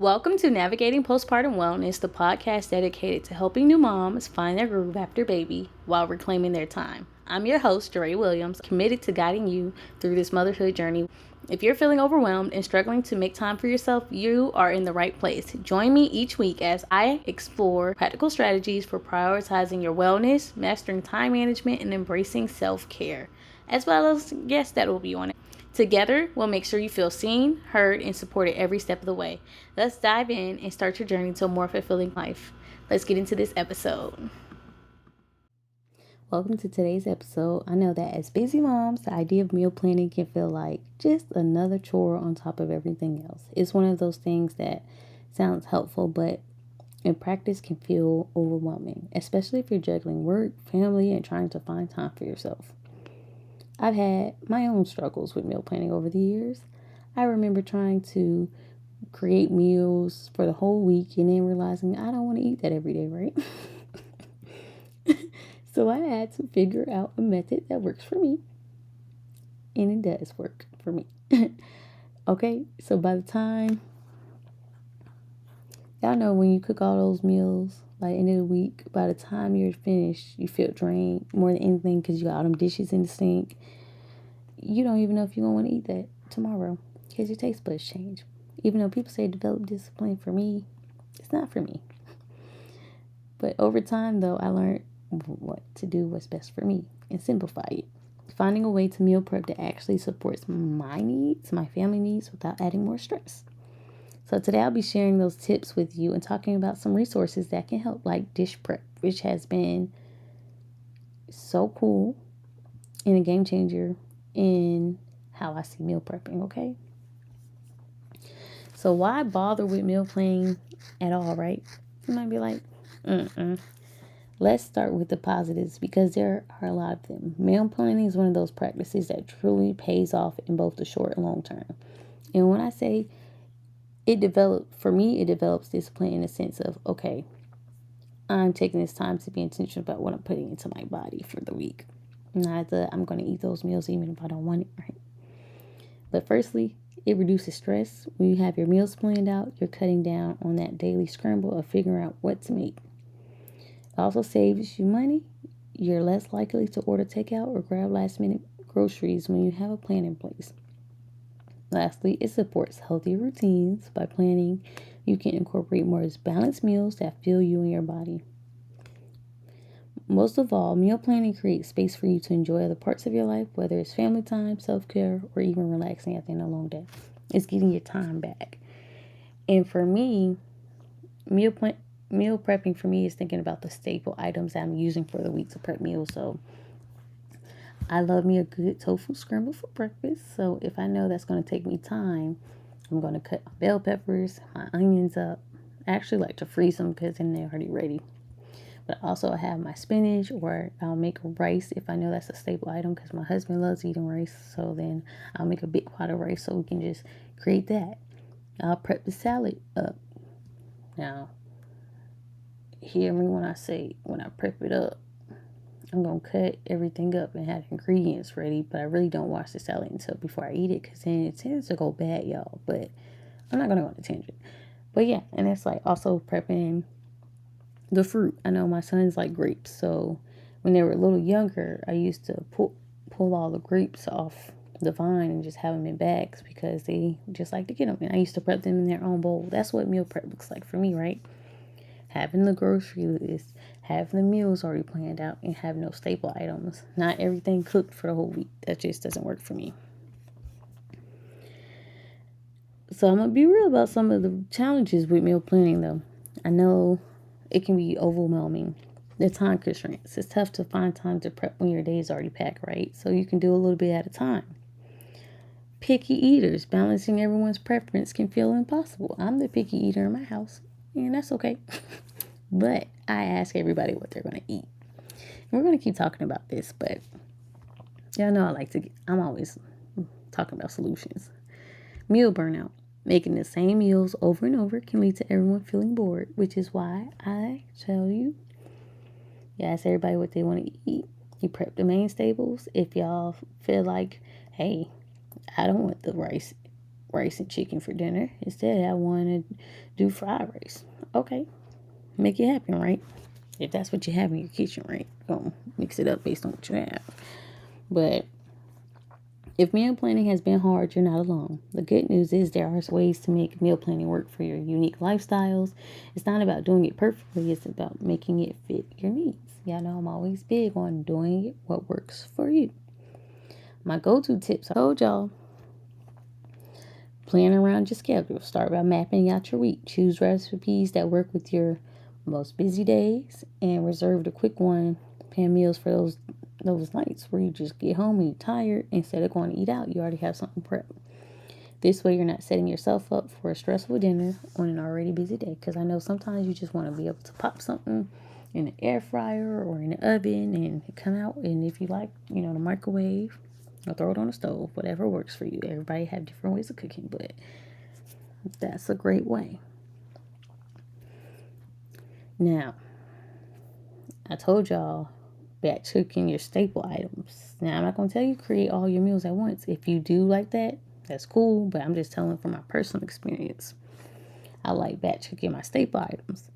Welcome to Navigating Postpartum Wellness, the podcast dedicated to helping new moms find their groove after baby while reclaiming their time. I'm your host, Jaree Williams, committed to guiding you through this motherhood journey. If you're feeling overwhelmed and struggling to make time for yourself, you are in the right place. Join me each week as I explore practical strategies for prioritizing your wellness, mastering time management, and embracing self-care, as well as guests that will be on it. Together, we'll make sure you feel seen, heard, and supported every step of the way. Let's dive in and start your journey to a more fulfilling life. Let's get into this episode. Welcome to today's episode. I know that as busy moms, the idea of meal planning can feel like just another chore on top of everything else. It's one of those things that sounds helpful, but in practice can feel overwhelming, especially if you're juggling work, family, and trying to find time for yourself. I've had my own struggles with meal planning over the years. I remember trying to create meals for the whole week and then realizing I don't want to eat that every day, right? So I had to figure out a method that works for me. And it does work for me. Okay, so by the time, y'all know when you cook all those meals, by the end of the week, by the time you're finished, you feel drained more than anything because you got all them dishes in the sink. You don't even know if you're going to want to eat that tomorrow because your taste buds change. Even though people say develop discipline, for me, it's not for me. But over time, though, I learned what to do, what's best for me, and simplify it. Finding a way to meal prep that actually supports my needs, my family needs, without adding more stress. So today I'll be sharing those tips with you and talking about some resources that can help, like dish prep, which has been so cool and a game changer in how I see meal prepping, okay? So why bother with meal planning at all, right? You might be like, Let's start with the positives because there are a lot of them. Meal planning is one of those practices that truly pays off in both the short and long term. And when I say it develops discipline in the sense of, okay, I'm taking this time to be intentional about what I'm putting into my body for the week. Not that I'm going to eat those meals even if I don't want it, right? But firstly, it reduces stress. When you have your meals planned out, you're cutting down on that daily scramble of figuring out what to make. It also saves you money. You're less likely to order takeout or grab last minute groceries when you have a plan in place. Lastly, it supports healthy routines. By planning, you can incorporate more balanced meals that fill you and your body. Most of all, meal planning creates space for you to enjoy other parts of your life, whether it's family time, self-care, or even relaxing at the end of a long day. It's getting your time back. And for me, meal prepping for me is thinking about the staple items that I'm using for the week to prep meals. So I love me a good tofu scramble for breakfast. So if I know that's going to take me time, I'm going to cut my bell peppers, my onions up. I actually like to freeze them because then they're already ready. But also I have my spinach, or I'll make rice if I know that's a staple item because my husband loves eating rice. So then I'll make a big pot of rice so we can just create that. I'll prep the salad up. Now, hear me when I say when I prep it up, I'm going to cut everything up and have the ingredients ready, but I really don't wash the salad until before I eat it because then it tends to go bad, y'all. But I'm not going to go on a tangent. But yeah, and it's like also prepping the fruit. I know my sons like grapes, so when they were a little younger, I used to pull all the grapes off the vine and just have them in bags because they just like to get them. And I used to prep them in their own bowl. That's what meal prep looks like for me, right? Having the grocery list, having the meals already planned out, and having no staple items. Not everything cooked for the whole week. That just doesn't work for me. So I'm going to be real about some of the challenges with meal planning, though. I know it can be overwhelming. The time constraints. It's tough to find time to prep when your day is already packed, right? So you can do a little bit at a time. Picky eaters. Balancing everyone's preference can feel impossible. I'm the picky eater in my house, and that's okay. But I ask everybody what they're going to eat. And we're going to keep talking about this, but y'all know I'm always talking about solutions. Meal burnout. Making the same meals over and over can lead to everyone feeling bored, which is why I tell you ask everybody what they want to eat. You prep the main staples. If y'all feel like, hey, I don't want the rice rice and chicken for dinner. Instead, I want to do fried rice. Okay, make it happen, right? If that's what you have in your kitchen, right? Go mix it up based on what you have. But if meal planning has been hard, you're not alone. The good news is there are ways to make meal planning work for your unique lifestyles. It's not about doing it perfectly, it's about making it fit your needs. Y'all know I'm always big on doing it what works for you. My go-to tips, I told y'all, plan around your schedule. Start by mapping out your week. Choose recipes that work with your most busy days and reserve the quick one pan meals for those nights where you just get home and you're tired. Instead of going to eat out, you already have something prepped. This way you're not setting yourself up for a stressful dinner on an already busy day. Because I know sometimes you just want to be able to pop something in the air fryer or in the oven and come out. And if you like, the microwave, or throw it on the stove, whatever works for you. Everybody have different ways of cooking, but that's a great way. Now, I told y'all batch cooking your staple items. Now, I'm not going to tell you create all your meals at once. If you do like that, that's cool, but I'm just telling from my personal experience. I like batch cooking my staple items.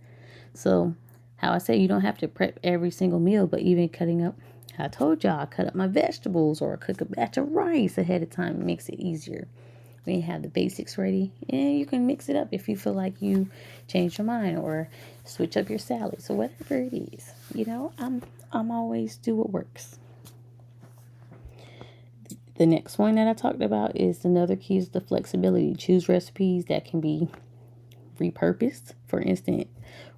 So, how I say you don't have to prep every single meal, but even cutting up, I told y'all I cut up my vegetables or cook a batch of rice ahead of time. It makes it easier when you have the basics ready. And you can mix it up if you feel like you change your mind or switch up your salad. So whatever it is, I'm always do what works. The next one that I talked about is another key is the flexibility. Choose recipes that can be repurposed. For instance,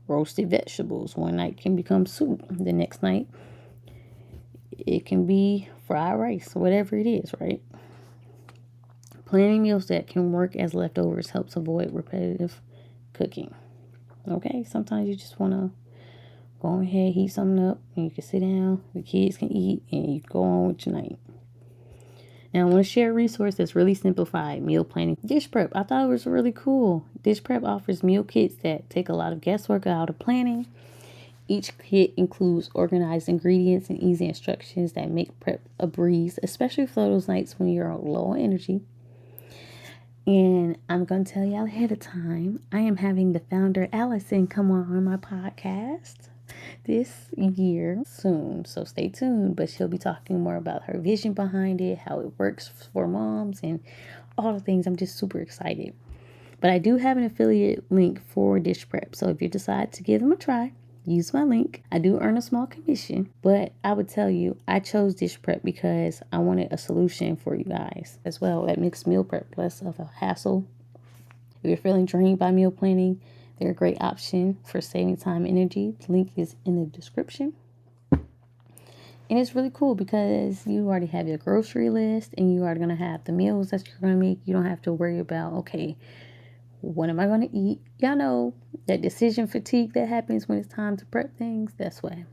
roasted vegetables. One night can become soup. The next night, it can be fried rice, whatever it is, right? Planning meals that can work as leftovers helps avoid repetitive cooking. Okay, sometimes you just want to go ahead, heat something up, and you can sit down, the kids can eat, and you go on with your night. Now, I want to share a resource that's really simplified meal planning. Dish Prep. I thought it was really cool. Dish Prep offers meal kits that take a lot of guesswork out of planning. Each kit includes organized ingredients and easy instructions that make prep a breeze, especially for those nights when you're low on energy. And I'm going to tell y'all ahead of time, I am having the founder, Allison, come on my podcast this year soon. So stay tuned. But she'll be talking more about her vision behind it, how it works for moms, and all the things. I'm just super excited. But I do have an affiliate link for Dish Prep. So if you decide to give them a try, use my link. I do earn a small commission, but I would tell you I chose Dish Prep because I wanted a solution for you guys as well that makes meal prep less of a hassle. If you're feeling drained by meal planning, they're a great option for saving time and energy. The link is in the description. And it's really cool because you already have your grocery list and you are going to have the meals that you're going to make. You don't have to worry about, okay, what am I going to eat? Y'all know that decision fatigue that happens when it's time to prep things. That's why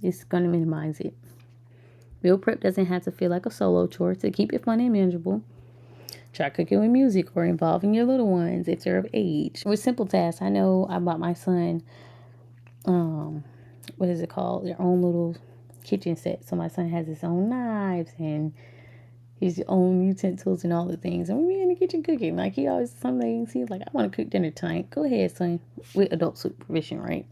it's going to minimize it. Meal prep doesn't have to feel like a solo chore. To keep it fun and manageable, try cooking with music or involving your little ones if they're of age. With simple tasks, I know I bought my son, what is it called? Their own little kitchen set. So my son has his own knives and his own utensils and all the things. And we be in the kitchen cooking. Like he always, some days he's like, I want to cook dinner tonight. Go ahead, son. With adult supervision, right?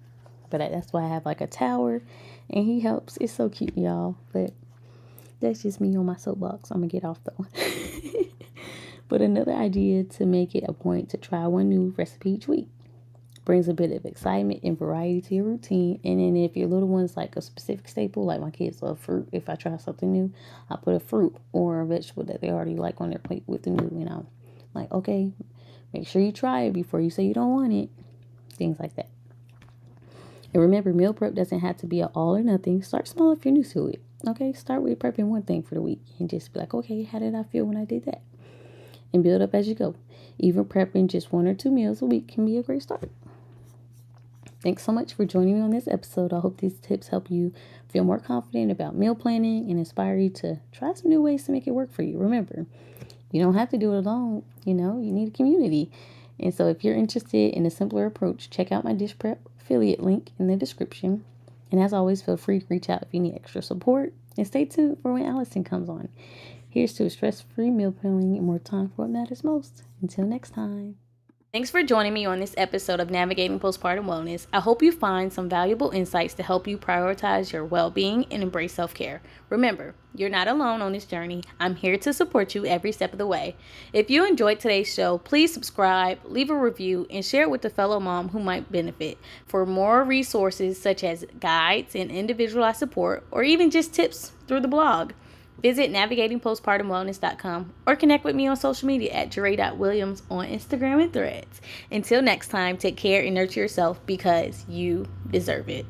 But that's why I have like a tower and he helps. It's so cute, y'all. But that's just me on my soapbox. I'm going to get off though. But another idea to make it a point to try one new recipe each week. Brings a bit of excitement and variety to your routine. And then if your little one's like a specific staple, like my kids love fruit. If I try something new, I put a fruit or a vegetable that they already like on their plate with the new. And I'm like, okay, make sure you try it before you say you don't want it. Things like that. And remember, meal prep doesn't have to be an all or nothing. Start small if you're new to it. Okay, start with prepping one thing for the week and just be like, okay, how did I feel when I did that? And build up as you go. Even prepping just 1 or 2 meals a week can be a great start. Thanks so much for joining me on this episode. I hope these tips help you feel more confident about meal planning and inspire you to try some new ways to make it work for you. Remember, you don't have to do it alone. You need a community. And so if you're interested in a simpler approach, check out my Dish Prep affiliate link in the description. And as always, feel free to reach out if you need extra support. And stay tuned for when Allison comes on. Here's to a stress-free meal planning and more time for what matters most. Until next time. Thanks for joining me on this episode of Navigating Postpartum Wellness. I hope you find some valuable insights to help you prioritize your well-being and embrace self-care. Remember, you're not alone on this journey. I'm here to support you every step of the way. If you enjoyed today's show, please subscribe, leave a review, and share it with a fellow mom who might benefit. For more resources such as guides and individualized support, or even just tips through the blog, visit navigatingpostpartumwellness.com or connect with me on social media at Jaree.Williams on Instagram and Threads. Until next time, take care and nurture yourself because you deserve it.